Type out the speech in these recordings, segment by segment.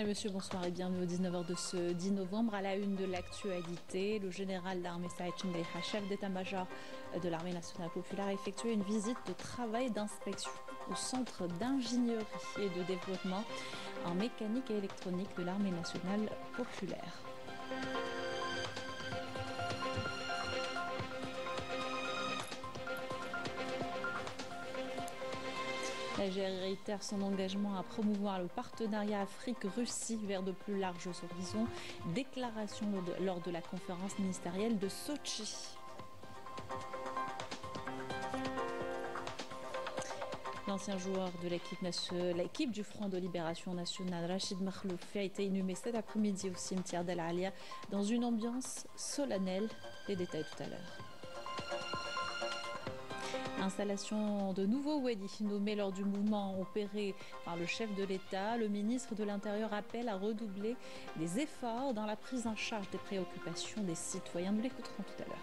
Allez, monsieur, bonsoir et bienvenue au 19h de ce 10 novembre. À la une de l'actualité, le général d'armée Saïd Chendeha, chef d'état-major de l'armée nationale populaire, a effectué une visite de travail d'inspection au centre d'ingénierie et de développement en mécanique et électronique de l'armée nationale populaire. La GR réitère son engagement à promouvoir le partenariat Afrique-Russie vers de plus larges horizons. Déclaration lors de la conférence ministérielle de Sotchi. L'ancien joueur de l'équipe du Front de Libération Nationale, Rachid Makhloufi, a été inhumé cet après-midi au cimetière d'El Alia dans une ambiance solennelle. Les détails tout à l'heure. Installation de nouveaux wadis nommés lors du mouvement opéré par le chef de l'État. Le ministre de l'Intérieur appelle à redoubler les efforts dans la prise en charge des préoccupations des citoyens. Nous l'écouterons tout à l'heure.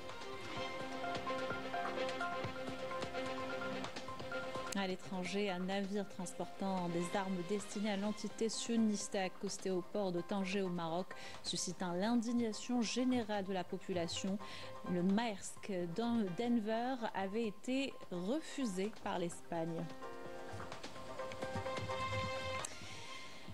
À l'étranger, un navire transportant des armes destinées à l'entité sioniste a accosté au port de Tanger au Maroc, suscitant l'indignation générale de la population. Le Maersk Denver avait été refusé par l'Espagne.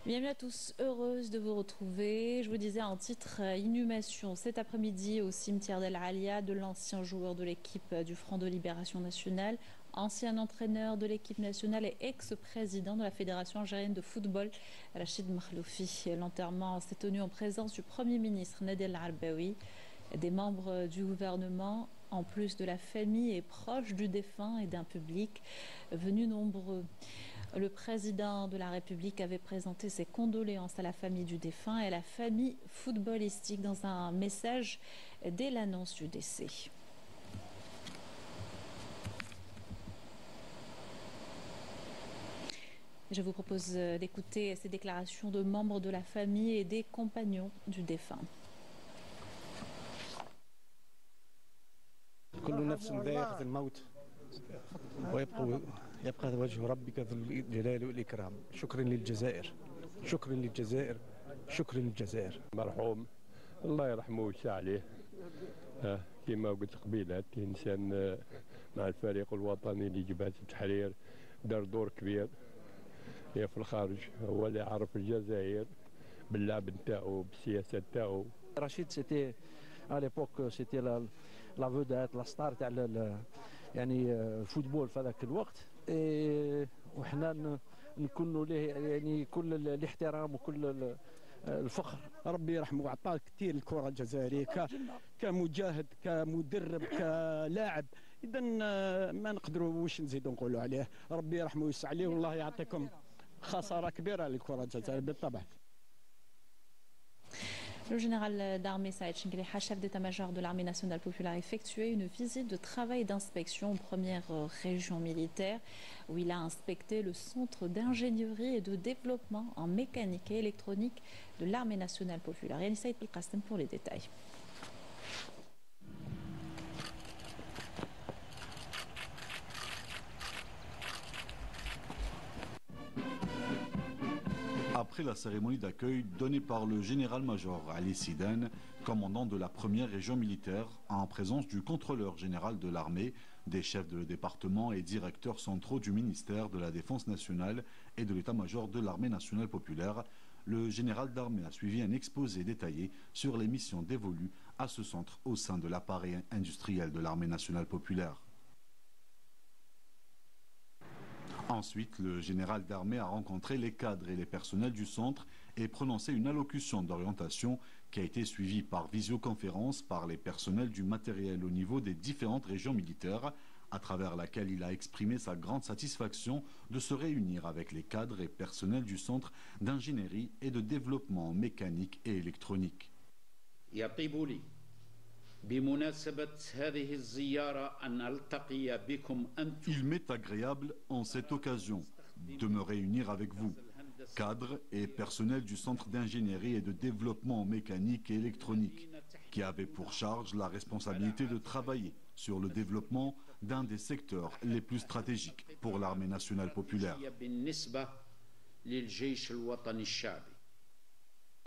Bienvenue à tous, heureuse de vous retrouver. Je vous disais en titre, inhumation cet après-midi au cimetière d'El Alia de l'ancien joueur de l'équipe du Front de Libération Nationale, ancien entraîneur de l'équipe nationale et ex-président de la Fédération algérienne de football, Rachid Makhloufi. L'enterrement s'est tenu en présence du Premier ministre Nadel Arbaoui, des membres du gouvernement, en plus de la famille et proches du défunt et d'un public venu nombreux. Le président de la République avait présenté ses condoléances à la famille du défunt et à la famille footballistique dans un message dès l'annonce du décès. Je vous propose d'écouter ces déclarations de membres de la famille et des compagnons du défunt. كل نفس ذائقة الموت ويبقى وجه ربك ذو الجلال والإكرام. شكرا للجزائر، شكرا للجزائر، شكرا للجزائر. مرحوم الله يرحمه ويسع عليه. كما قلت قبيلات إنسان مع الفريق الوطني لجبهة التحرير دار دور كبير في الخارج، هو اللي عرف الجزائر باللعب نتاعو بالسياسة نتاعو. رشيد سيتي à l'époque c'était la vedette, la star تاع يعني الفوتبول في هذاك الوقت، وحنا نكونوا له يعني كل الاحترام وكل الفخر. ربي يرحمه وعطاه كثير الكره الجزائريه كمجاهد كمدرب كلاعب. اذا ما نقدروا واش نزيدوا نقولوا عليه. ربي يرحمه ويسع عليه والله يعطيكم. خساره كبيره للكره الجزائريه بالطبع. Le général d'armée Saïd Chendeha, chef d'état-major de l'armée nationale populaire, a effectué une visite de travail et d'inspection aux premières régions militaires où il a inspecté le centre d'ingénierie et de développement en mécanique et électronique de l'armée nationale populaire. Yannis Saïd Belkacem pour les détails. Après la cérémonie d'accueil donnée par le général-major Ali Sidane, commandant de la première région militaire, en présence du contrôleur général de l'armée, des chefs de département et directeurs centraux du ministère de la Défense nationale et de l'état-major de l'armée nationale populaire, le général d'armée a suivi un exposé détaillé sur les missions dévolues à ce centre au sein de l'appareil industriel de l'armée nationale populaire. Ensuite, le général d'armée a rencontré les cadres et les personnels du centre et prononcé une allocution d'orientation qui a été suivie par visioconférence par les personnels du matériel au niveau des différentes régions militaires, à travers laquelle il a exprimé sa grande satisfaction de se réunir avec les cadres et personnels du centre d'ingénierie et de développement mécanique et électronique. Il m'est agréable en cette occasion de me réunir avec vous, cadres et personnel du Centre d'ingénierie et de développement mécanique et électronique, qui avaient pour charge la responsabilité de travailler sur le développement d'un des secteurs les plus stratégiques pour l'armée nationale populaire.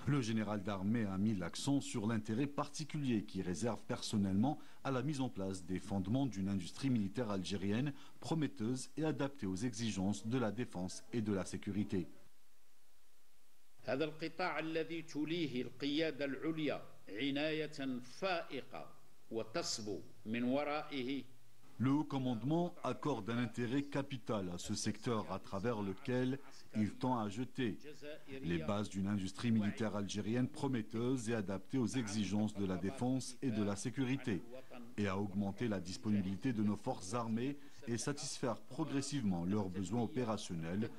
Le général d'armée a mis l'accent sur l'intérêt particulier qu'il réserve personnellement à la mise en place des fondements d'une industrie militaire algérienne prometteuse et adaptée aux exigences de la défense et de la sécurité. هذا القطاع الذي توليه القيادة العليا عناية فائقة وتصبو من ورائه. Le haut commandement accorde un intérêt capital à ce secteur à travers lequel il tend à jeter les bases d'une industrie militaire algérienne prometteuse et adaptée aux exigences de la défense et de la sécurité, et à augmenter la disponibilité de nos forces armées et satisfaire progressivement leurs besoins opérationnels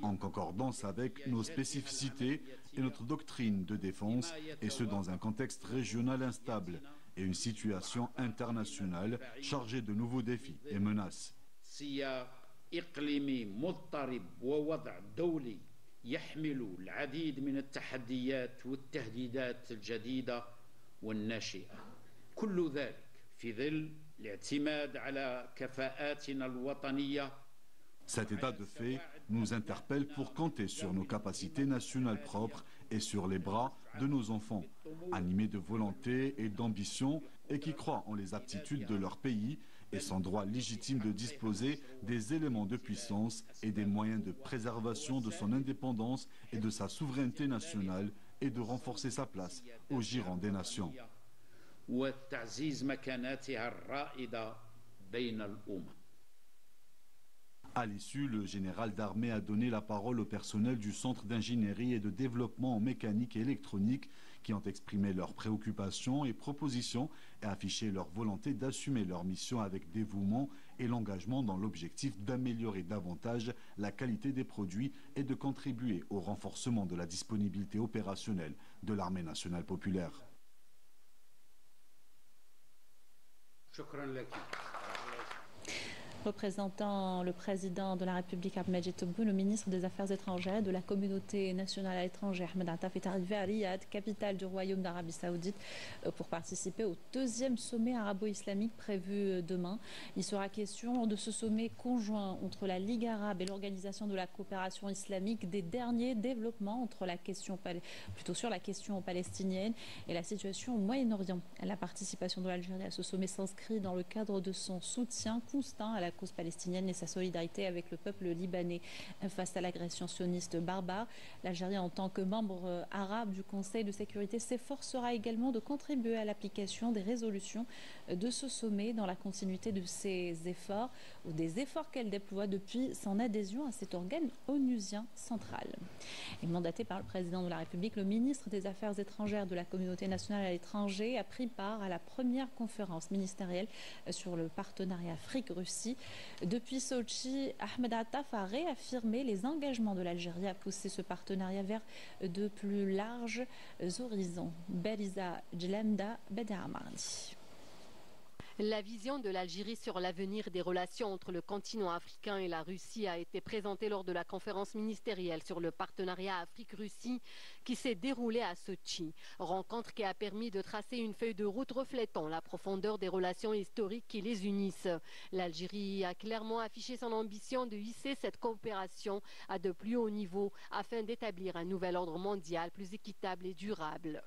en concordance avec nos spécificités et notre doctrine de défense, et ce dans un contexte régional instable et une situation internationale chargée de nouveaux défis et menaces. يحمل العديد من التحديات والتهديدات الجديدة والناشئة كل ذلك في ظل الاعتماد على كفاءاتنا الوطنية. Cet état de fait nous interpelle pour compter sur nos capacités nationales propres et sur les bras de nos enfants, animés de volonté et d'ambition et qui croient en les aptitudes de leur pays et son droit légitime de disposer des éléments de puissance et des moyens de préservation de son indépendance et de sa souveraineté nationale et de renforcer sa place au giron des nations. À l'issue, le général d'armée a donné la parole au personnel du Centre d'ingénierie et de développement en mécanique et électronique qui ont exprimé leurs préoccupations et propositions et affiché leur volonté d'assumer leur mission avec dévouement et l'engagement dans l'objectif d'améliorer davantage la qualité des produits et de contribuer au renforcement de la disponibilité opérationnelle de l'armée nationale populaire. Représentant le président de la République Abdelmadjid Tebboune, le ministre des Affaires étrangères et de la communauté nationale à l'étranger Ahmed Attaf est arrivé à Riyad, capitale du Royaume d'Arabie Saoudite, pour participer au deuxième sommet arabo-islamique prévu demain. Il sera question de ce sommet conjoint entre la Ligue arabe et l'Organisation de la coopération islamique des derniers développements sur la question palestinienne et la situation au Moyen-Orient. La participation de l'Algérie à ce sommet s'inscrit dans le cadre de son soutien constant à la cause palestinienne et sa solidarité avec le peuple libanais face à l'agression sioniste barbare. L'Algérie, en tant que membre arabe du Conseil de sécurité, s'efforcera également de contribuer à l'application des résolutions de ce sommet dans la continuité de ses efforts ou des efforts qu'elle déploie depuis son adhésion à cet organe onusien central. Et mandaté par le président de la République, le ministre des Affaires étrangères de la communauté nationale à l'étranger a pris part à la première conférence ministérielle sur le partenariat Afrique-Russie. Depuis Sochi, Ahmed Attaf a réaffirmé les engagements de l'Algérie à pousser ce partenariat vers de plus larges horizons. Beliza Djelemda Bedamardi. La vision de l'Algérie sur l'avenir des relations entre le continent africain et la Russie a été présentée lors de la conférence ministérielle sur le partenariat Afrique-Russie qui s'est déroulée à Sochi. Rencontre qui a permis de tracer une feuille de route reflétant la profondeur des relations historiques qui les unissent. L'Algérie a clairement affiché son ambition de hisser cette coopération à de plus hauts niveaux afin d'établir un nouvel ordre mondial plus équitable et durable.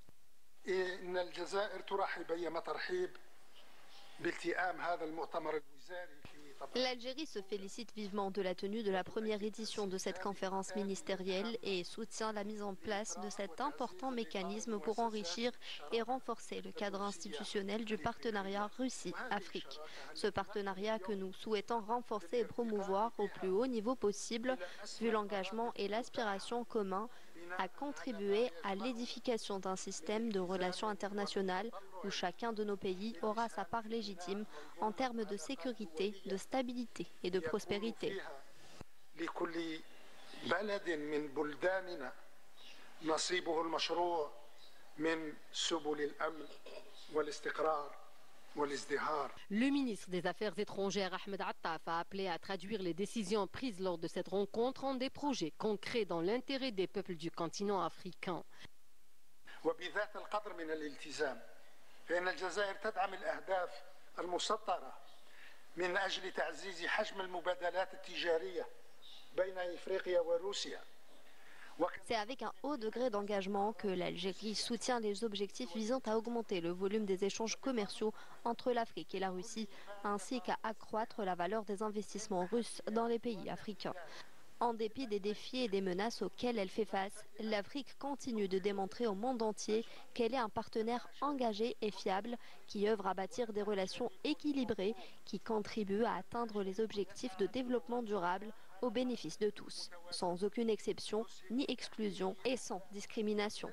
L'Algérie se félicite vivement de la tenue de la première édition de cette conférence ministérielle et soutient la mise en place de cet important mécanisme pour enrichir et renforcer le cadre institutionnel du partenariat Russie-Afrique. Ce partenariat que nous souhaitons renforcer et promouvoir au plus haut niveau possible, vu l'engagement et l'aspiration communs à contribuer à l'édification d'un système de relations internationales où chacun de nos pays aura sa part légitime en termes de sécurité, de stabilité et de prospérité. Le ministre des Affaires étrangères Ahmed Attaf a appelé à traduire les décisions prises lors de cette rencontre en des projets concrets dans l'intérêt des peuples du continent africain. فإن الجزائر تدعم الأهداف المسطرة من أجل تعزيز حجم المبادلات التجارية بين إفريقيا وروسيا C'est avec un haut degré d'engagement que l'Algérie soutient les objectifs visant à augmenter le volume des échanges commerciaux entre l'Afrique et la Russie, ainsi qu'à accroître la valeur des investissements russes dans les pays africains. En dépit des défis et des menaces auxquels elle fait face, l'Afrique continue de démontrer au monde entier qu'elle est un partenaire engagé et fiable qui œuvre à bâtir des relations équilibrées qui contribuent à atteindre les objectifs de développement durable au bénéfice de tous, sans aucune exception ni exclusion et sans discrimination.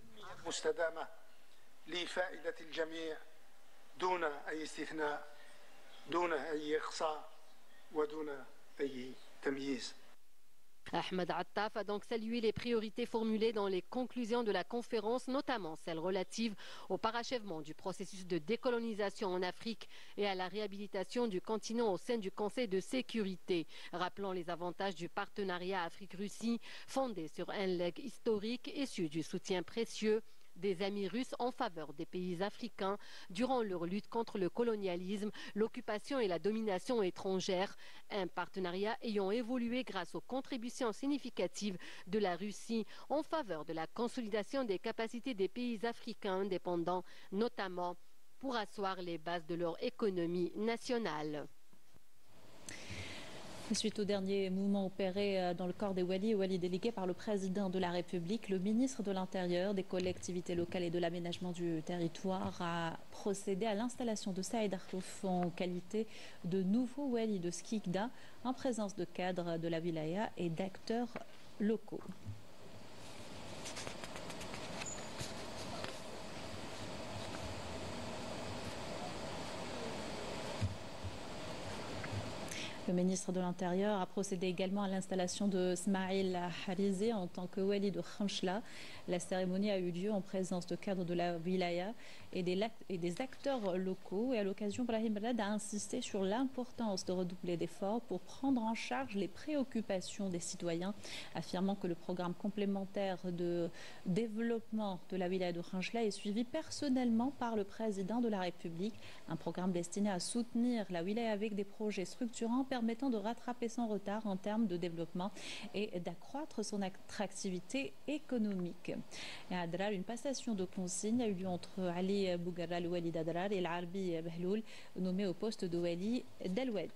Ahmed Attaf a donc salué les priorités formulées dans les conclusions de la conférence, notamment celles relatives au parachèvement du processus de décolonisation en Afrique et à la réhabilitation du continent au sein du Conseil de sécurité, rappelant les avantages du partenariat Afrique-Russie fondé sur un legs historique issu du soutien précieux des amis russes en faveur des pays africains durant leur lutte contre le colonialisme, l'occupation et la domination étrangère, un partenariat ayant évolué grâce aux contributions significatives de la Russie en faveur de la consolidation des capacités des pays africains indépendants, notamment pour asseoir les bases de leur économie nationale. Suite au dernier mouvement opéré dans le corps des Wali délégués par le président de la République, le ministre de l'Intérieur, des collectivités locales et de l'aménagement du territoire a procédé à l'installation de Saïd Arlouf en qualité de nouveau Wali de Skikda en présence de cadres de la wilaya et d'acteurs locaux. Le ministre de l'Intérieur a procédé également à l'installation de Smaïl Harizi en tant que Wali de Khamchla. La cérémonie a eu lieu en présence de cadres de la wilaya et des acteurs locaux. Et à l'occasion, Brahim Balad a insisté sur l'importance de redoubler d'efforts pour prendre en charge les préoccupations des citoyens, affirmant que le programme complémentaire de développement de la wilaya de Khamchla est suivi personnellement par le président de la République. Un programme destiné à soutenir la wilaya avec des projets structurants permettant de rattraper son retard en termes de développement et d'accroître son attractivité économique. Et à Adrar, une passation de consignes a eu lieu entre Ali Bougarra, le Wali d'Adrar, et l'Arbi Bahloul, nommé au poste de Wali d'Al-Wad.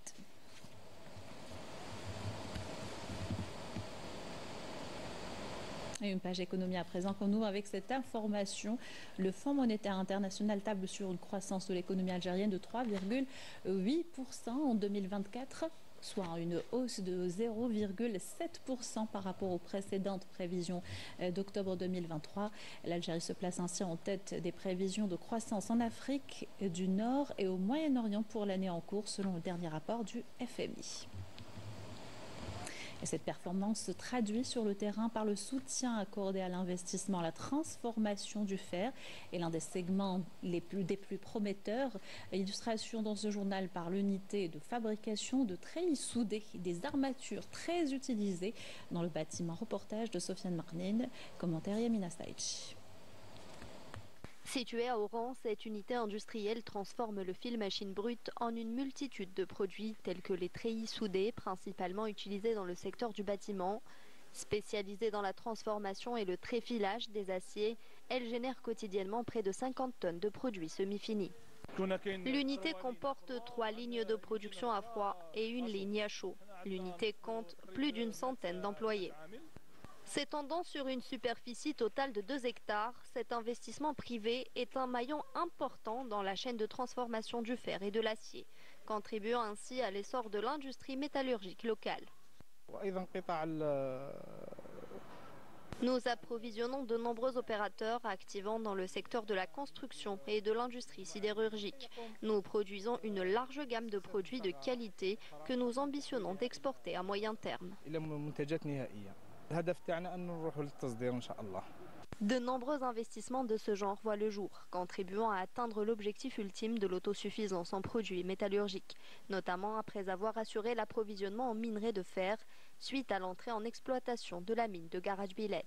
Et une page économie à présent qu'on ouvre avec cette information. Le Fonds monétaire international table sur une croissance de l'économie algérienne de 3,8% en 2024, soit une hausse de 0,7% par rapport aux précédentes prévisions d'octobre 2023. L'Algérie se place ainsi en tête des prévisions de croissance en Afrique du Nord et au Moyen-Orient pour l'année en cours, selon le dernier rapport du FMI. Et cette performance se traduit sur le terrain par le soutien accordé à l'investissement, à la transformation du fer et l'un des segments des plus prometteurs. Illustration dans ce journal par l'unité de fabrication de treillis soudés, des armatures très utilisées dans le bâtiment. Reportage de Sofiane Marnine, commentaire Yamina Staïch. Située à Oran, cette unité industrielle transforme le fil machine brute en une multitude de produits tels que les treillis soudés, principalement utilisés dans le secteur du bâtiment. Spécialisée dans la transformation et le tréfilage des aciers, elle génère quotidiennement près de 50 tonnes de produits semi-finis. L'unité comporte 3 lignes de production à froid et une ligne à chaud. L'unité compte plus d'une centaine d'employés. S'étendant sur une superficie totale de 2 hectares, cet investissement privé est un maillon important dans la chaîne de transformation du fer et de l'acier, contribuant ainsi à l'essor de l'industrie métallurgique locale. Nous approvisionnons de nombreux opérateurs activant dans le secteur de la construction et de l'industrie sidérurgique. Nous produisons une large gamme de produits de qualité que nous ambitionnons d'exporter à moyen terme. De nombreux investissements de ce genre voient le jour, contribuant à atteindre l'objectif ultime de l'autosuffisance en produits métallurgiques, notamment après avoir assuré l'approvisionnement en minerais de fer suite à l'entrée en exploitation de la mine de Garage Billet.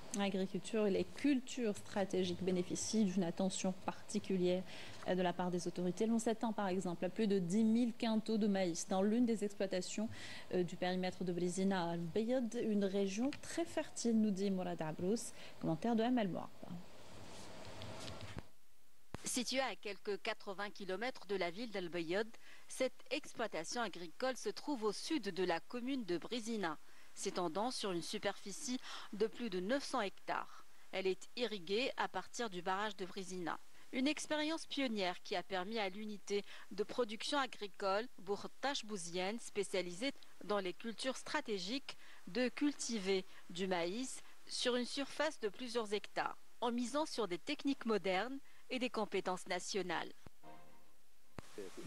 8% en 2023, l'Algérie se place ainsi en tête des prévisions d'octobre 2023. Le Fonds monétaire international table sur une croissance de l'économie algérienne de 3,8% en 2024, soit une hausse de 0,7% par rapport aux précédentes prévisions d'octobre 2023. L'agriculture et les cultures stratégiques bénéficient d'une attention particulière de la part des autorités. L'on s'attend par exemple à plus de 10 000 quintaux de maïs dans l'une des exploitations du périmètre de Brizina à Al-Bayad, une région très fertile, nous dit Mourad Abrous. Commentaire de Amal Moab. Située à quelques 80 km de la ville d'Al-Bayad, cette exploitation agricole se trouve au sud de la commune de Brizina, s'étendant sur une superficie de plus de 900 hectares. Elle est irriguée à partir du barrage de Brizina. Une expérience pionnière qui a permis à l'unité de production agricole Bourtache Bouzienne, spécialisée dans les cultures stratégiques, de cultiver du maïs sur une surface de plusieurs hectares, en misant sur des techniques modernes et des compétences nationales.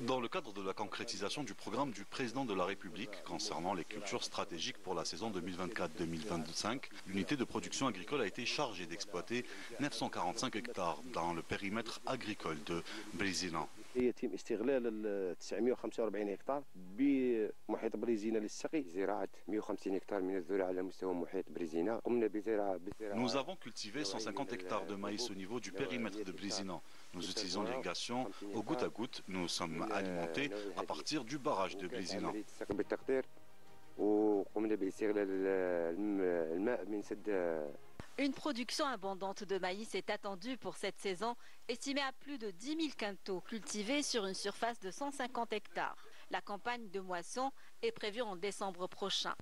Dans le cadre de la concrétisation du programme du président de la République concernant les cultures stratégiques pour la saison 2024-2025, l'unité de production agricole a été chargée d'exploiter 945 hectares dans le périmètre agricole de Brizina. يتم استغلال 945 هكتار بمحيط بريزينا للسقي، زراعة 150 هكتار من الذرة على مستوى محيط بريزينا. قمنا بزراعة Nous avons cultivé 150 hectares de maïs au niveau du périmètre de Brizina. Nous utilisons l'irrigation au goutte à goutte. Nous sommes alimentés à partir du barrage de Brizina. وقمنا باستغلال الماء من سد. Une production abondante de maïs est attendue pour cette saison, estimée à plus de 10 000 quintaux, cultivés sur une surface de 150 hectares. La campagne de moisson est prévue en décembre prochain.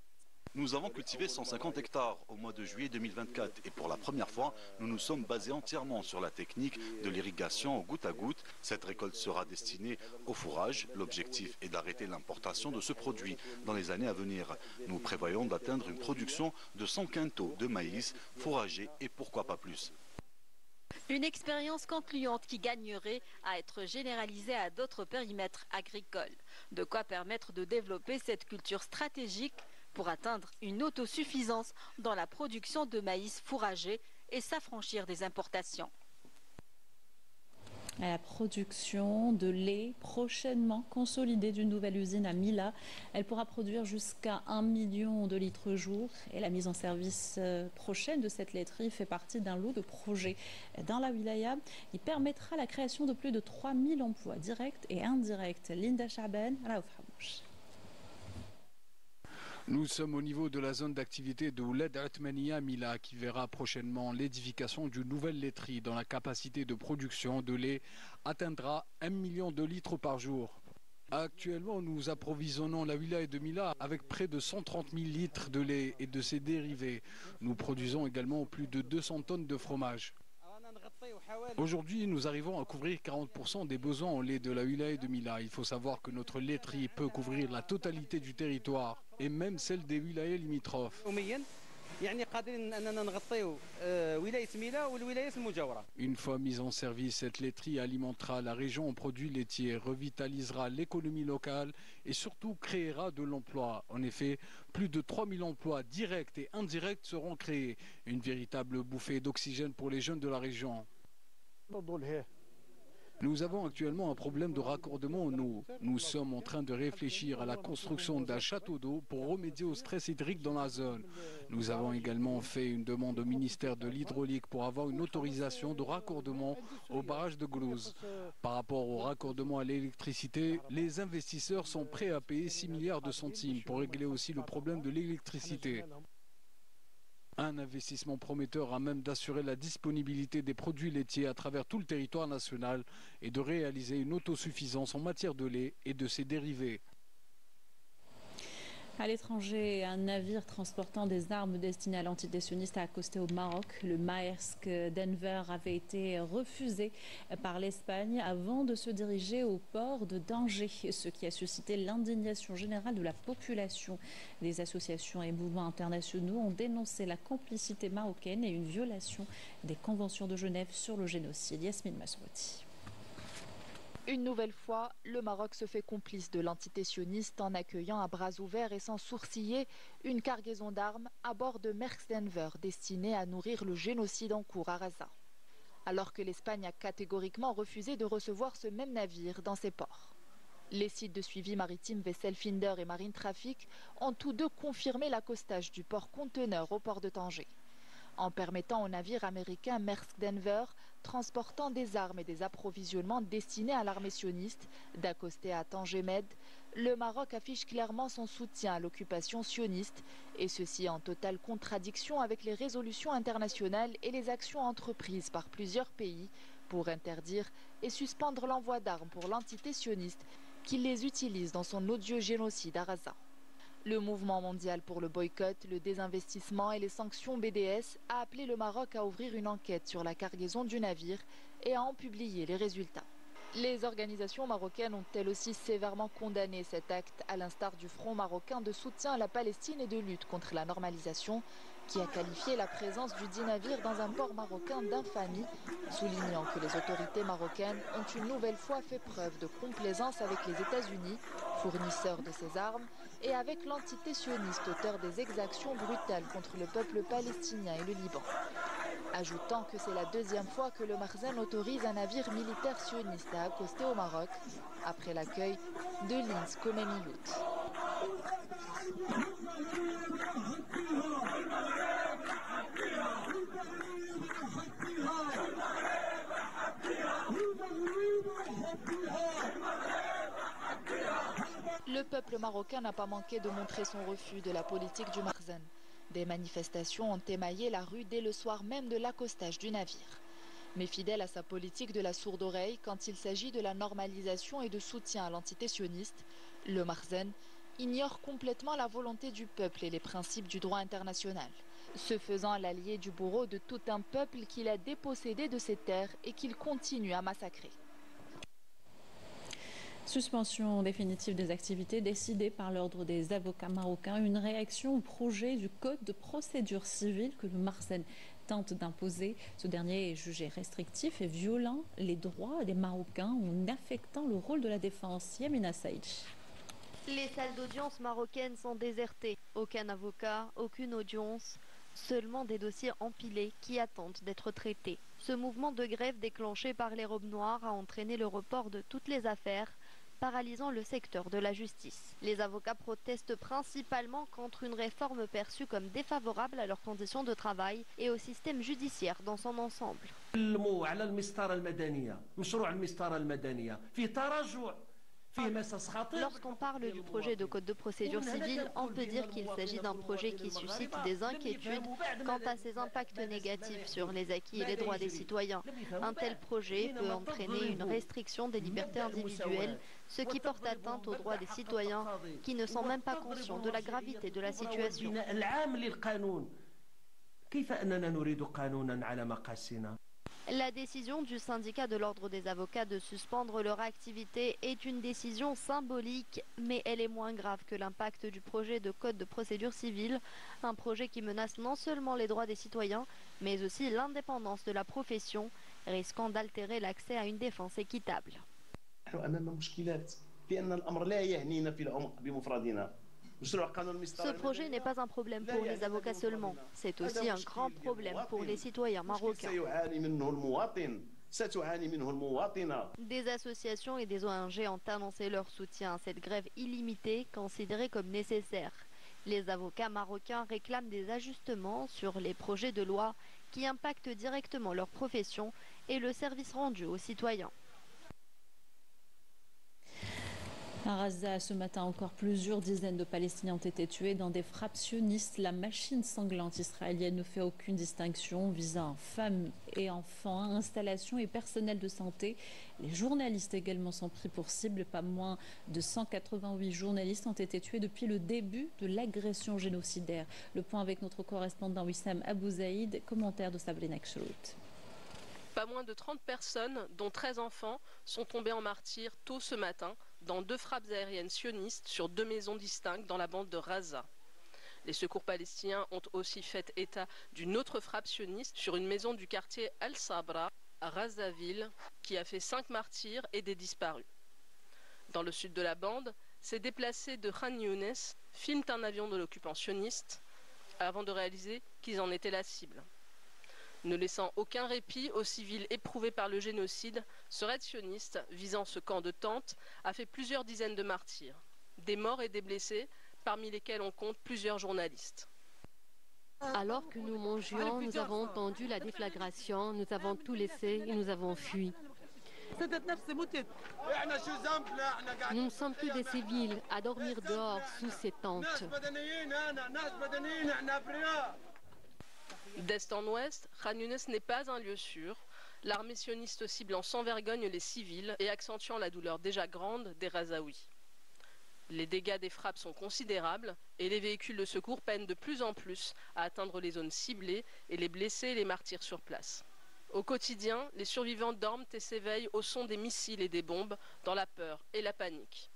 Nous avons cultivé 150 hectares au mois de juillet 2024 et pour la première fois, nous nous sommes basés entièrement sur la technique de l'irrigation au goutte à goutte. Cette récolte sera destinée au fourrage. L'objectif est d'arrêter l'importation de ce produit dans les années à venir. Nous prévoyons d'atteindre une production de 100 quintaux de maïs fourragé et pourquoi pas plus. Une expérience concluante qui gagnerait à être généralisée à d'autres périmètres agricoles. De quoi permettre de développer cette culture stratégique pour atteindre une autosuffisance dans la production de maïs fourragé et s'affranchir des importations. La production de lait prochainement consolidée d'une nouvelle usine à Mila. Elle pourra produire jusqu'à 1 million de litres jour. Et la mise en service prochaine de cette laiterie fait partie d'un lot de projets dans la wilaya. Il permettra la création de plus de 3000 emplois directs et indirects. Linda Chaban, Raouf Hamouch. Nous sommes au niveau de la zone d'activité de Ouled Atmania Mila qui verra prochainement l'édification d'une nouvelle laiterie dont la capacité de production de lait atteindra 1 million de litres par jour. Actuellement, nous approvisionnons la wilaya de Mila avec près de 130 000 litres de lait et de ses dérivés. Nous produisons également plus de 200 tonnes de fromage. Aujourd'hui, nous arrivons à couvrir 40% des besoins en lait de la wilaya de Mila. Il faut savoir que notre laiterie peut couvrir la totalité du territoire et même celle des wilayas limitrophes. Une fois mise en service, cette laiterie alimentera la région en produits laitiers, revitalisera l'économie locale et surtout créera de l'emploi. En effet, plus de 3000 emplois directs et indirects seront créés. Une véritable bouffée d'oxygène pour les jeunes de la région. Nous avons actuellement un problème de raccordement en eau. Nous sommes en train de réfléchir à la construction d'un château d'eau pour remédier au stress hydrique dans la zone. Nous avons également fait une demande au ministère de l'Hydraulique pour avoir une autorisation de raccordement au barrage de Goulouz. Par rapport au raccordement à l'électricité, les investisseurs sont prêts à payer 6 milliards de centimes pour régler aussi le problème de l'électricité. Un investissement prometteur à même d'assurer la disponibilité des produits laitiers à travers tout le territoire national et de réaliser une autosuffisance en matière de lait et de ses dérivés. À l'étranger, un navire transportant des armes destinées à l'antidécisioniste a accosté au Maroc. Le Maersk Denver avait été refusé par l'Espagne avant de se diriger au port de Tanger, ce qui a suscité l'indignation générale de la population. Des associations et mouvements internationaux ont dénoncé la complicité marocaine et une violation des conventions de Genève sur le génocide. Yasmine Masouati. Une nouvelle fois, le Maroc se fait complice de l'antité-sioniste en accueillant à bras ouverts et sans sourciller une cargaison d'armes à bord de Maersk Denver destinée à nourrir le génocide en cours à Gaza. Alors que l'Espagne a catégoriquement refusé de recevoir ce même navire dans ses ports. Les sites de suivi maritime Vessel Finder et Marine Traffic ont tous deux confirmé l'accostage du port conteneur au port de Tanger. en permettant au navire américain Maersk Denver, transportant des armes et des approvisionnements destinés à l'armée sioniste, d'accoster à Tanger Med. Le Maroc affiche clairement son soutien à l'occupation sioniste, et ceci en totale contradiction avec les résolutions internationales et les actions entreprises par plusieurs pays pour interdire et suspendre l'envoi d'armes pour l'entité sioniste qui les utilise dans son odieux génocide à Gaza. Le mouvement mondial pour le boycott, le désinvestissement et les sanctions BDS a appelé le Maroc à ouvrir une enquête sur la cargaison du navire et à en publier les résultats. Les organisations marocaines ont elles aussi sévèrement condamné cet acte, à l'instar du Front marocain de soutien à la Palestine et de lutte contre la normalisation, qui a qualifié la présence du dit navire dans un port marocain d'infamie, soulignant que les autorités marocaines ont une nouvelle fois fait preuve de complaisance avec les États-Unis, fournisseurs de ces armes, et avec l'entité sioniste auteur des exactions brutales contre le peuple palestinien et le Liban. Ajoutant que c'est la deuxième fois que le Makhzen autorise un navire militaire sioniste à accoster au Maroc, après l'accueil de l'Ins Khomeyni-Yout. Le peuple marocain n'a pas manqué de montrer son refus de la politique du Makhzen. Des manifestations ont émaillé la rue dès le soir même de l'accostage du navire. Mais fidèle à sa politique de la sourde oreille, quand il s'agit de la normalisation et de soutien à l'entité sioniste, le Makhzen ignore complètement la volonté du peuple et les principes du droit international, se faisant l'allié du bourreau de tout un peuple qu'il a dépossédé de ses terres et qu'il continue à massacrer. Suspension définitive des activités décidée par l'ordre des avocats marocains, une réaction au projet du code de procédure civile que le Makhzen tente d'imposer. Ce dernier est jugé restrictif et violant les droits des Marocains en affectant le rôle de la défense. Yamina Saïd. Les salles d'audience marocaines sont désertées. Aucun avocat, aucune audience, seulement des dossiers empilés qui attendent d'être traités. Ce mouvement de grève déclenché par les robes noires a entraîné le report de toutes les affaires, paralysant le secteur de la justice. Les avocats protestent principalement contre une réforme perçue comme défavorable à leurs conditions de travail et au système judiciaire dans son ensemble. Lorsqu'on parle du projet de code de procédure civile, on peut dire qu'il s'agit d'un projet qui suscite des inquiétudes quant à ses impacts négatifs sur les acquis et les droits des citoyens. Un tel projet peut entraîner une restriction des libertés individuelles, ce qui porte atteinte aux droits des citoyens qui ne sont même pas conscients de la gravité de la situation. La décision du syndicat de l'ordre des avocats de suspendre leur activité est une décision symbolique, mais elle est moins grave que l'impact du projet de code de procédure civile, un projet qui menace non seulement les droits des citoyens, mais aussi l'indépendance de la profession, risquant d'altérer l'accès à une défense équitable. Ce projet n'est pas un problème pour les avocats seulement, c'est aussi un grand problème pour les citoyens marocains. Des associations et des ONG ont annoncé leur soutien à cette grève illimitée, considérée comme nécessaire. Les avocats marocains réclament des ajustements sur les projets de loi qui impactent directement leur profession et le service rendu aux citoyens. À Gaza, ce matin encore, plusieurs dizaines de Palestiniens ont été tués dans des frappes sionistes. La machine sanglante israélienne ne fait aucune distinction visant femmes et enfants, installations et personnel de santé. Les journalistes également sont pris pour cible. Pas moins de 188 journalistes ont été tués depuis le début de l'agression génocidaire. Le point avec notre correspondant Wissam Abou Zaïd, commentaire de Sabrina Kshrout. Pas moins de 30 personnes, dont 13 enfants, sont tombées en martyrs tôt ce matin dans 2 frappes aériennes sionistes sur 2 maisons distinctes dans la bande de Gaza. Les secours palestiniens ont aussi fait état d'une autre frappe sioniste sur une maison du quartier Al-Sabra à Gazaville qui a fait 5 martyrs et des disparus. Dans le sud de la bande, ces déplacés de Khan Younes filment un avion de l'occupant sioniste avant de réaliser qu'ils en étaient la cible. Ne laissant aucun répit aux civils éprouvés par le génocide, ce raid sioniste, visant ce camp de tentes, a fait plusieurs dizaines de martyrs, des morts et des blessés, parmi lesquels on compte plusieurs journalistes. Alors que nous mangions, nous avons entendu la déflagration, nous avons tout laissé et nous avons fui. Nous ne sommes plus des civils à dormir dehors sous ces tentes. D'est en ouest, Khan Younes n'est pas un lieu sûr. L'armée sioniste ciblant sans vergogne les civils et accentuant la douleur déjà grande des Razaouis. Les dégâts des frappes sont considérables et les véhicules de secours peinent de plus en plus à atteindre les zones ciblées et les blessés et les martyrs sur place. Au quotidien, les survivants dorment et s'éveillent au son des missiles et des bombes, dans la peur et la panique.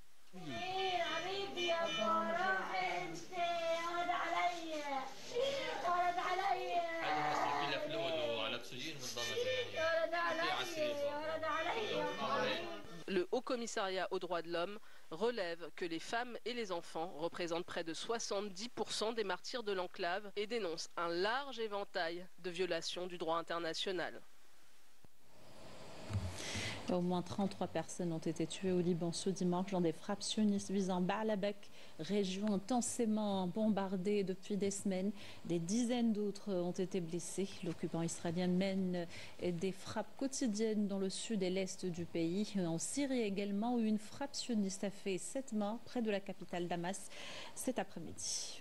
Le Haut Commissariat aux droits de l'homme relève que les femmes et les enfants représentent près de 70% des martyrs de l'enclave et dénonce un large éventail de violations du droit international. Au moins 33 personnes ont été tuées au Liban ce dimanche dans des frappes sionistes visant Baalbek, région intensément bombardée depuis des semaines. Des dizaines d'autres ont été blessés. L'occupant israélien mène des frappes quotidiennes dans le sud et l'est du pays. En Syrie également, où une frappe sioniste a fait 7 morts près de la capitale Damas cet après-midi.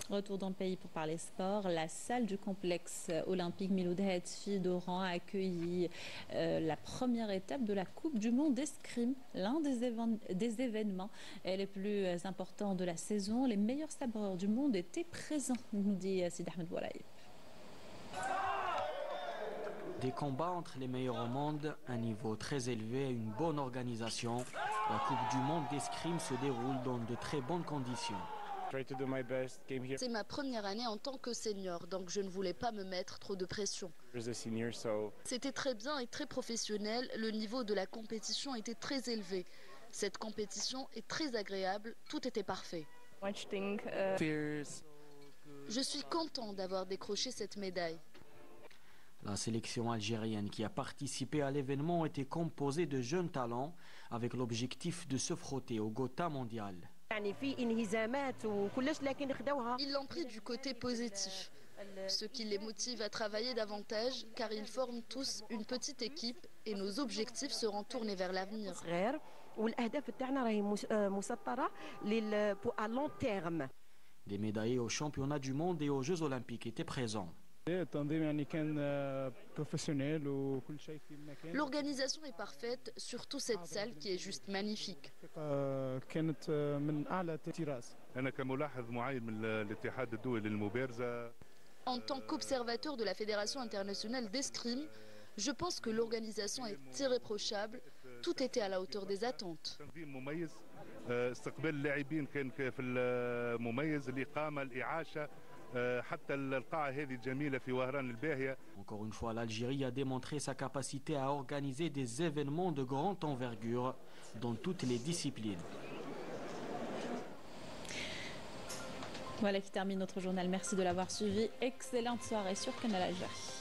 Retour dans le pays pour parler sport. La salle du complexe olympique Miloud Hatfi d'Oran a accueilli la première étape de la Coupe du monde d'escrime, l'un des événements les plus importants de la saison. Les meilleurs sabreurs du monde étaient présents, nous dit Sid Ahmed Boulaïb. Des combats entre les meilleurs au monde, un niveau très élevé et une bonne organisation. La Coupe du monde d'escrime se déroule dans de très bonnes conditions. C'est ma première année en tant que senior, donc je ne voulais pas me mettre trop de pression. C'était très bien et très professionnel, le niveau de la compétition était très élevé. Cette compétition est très agréable, tout était parfait. Je suis content d'avoir décroché cette médaille. La sélection algérienne qui a participé à l'événement était composée de jeunes talents avec l'objectif de se frotter au Gotha mondial. Ils l'ont pris du côté positif, ce qui les motive à travailler davantage car ils forment tous une petite équipe et nos objectifs seront tournés vers l'avenir. Des médaillés aux championnats du monde et aux Jeux olympiques étaient présents. L'organisation est parfaite, surtout cette salle qui est juste magnifique. En tant qu'observateur de la Fédération internationale d'escrime, je pense que l'organisation est irréprochable. Tout était à la hauteur des attentes. Encore une fois, l'Algérie a démontré sa capacité à organiser des événements de grande envergure dans toutes les disciplines. Voilà qui termine notre journal. Merci de l'avoir suivi. Excellente soirée sur Canal Algérie.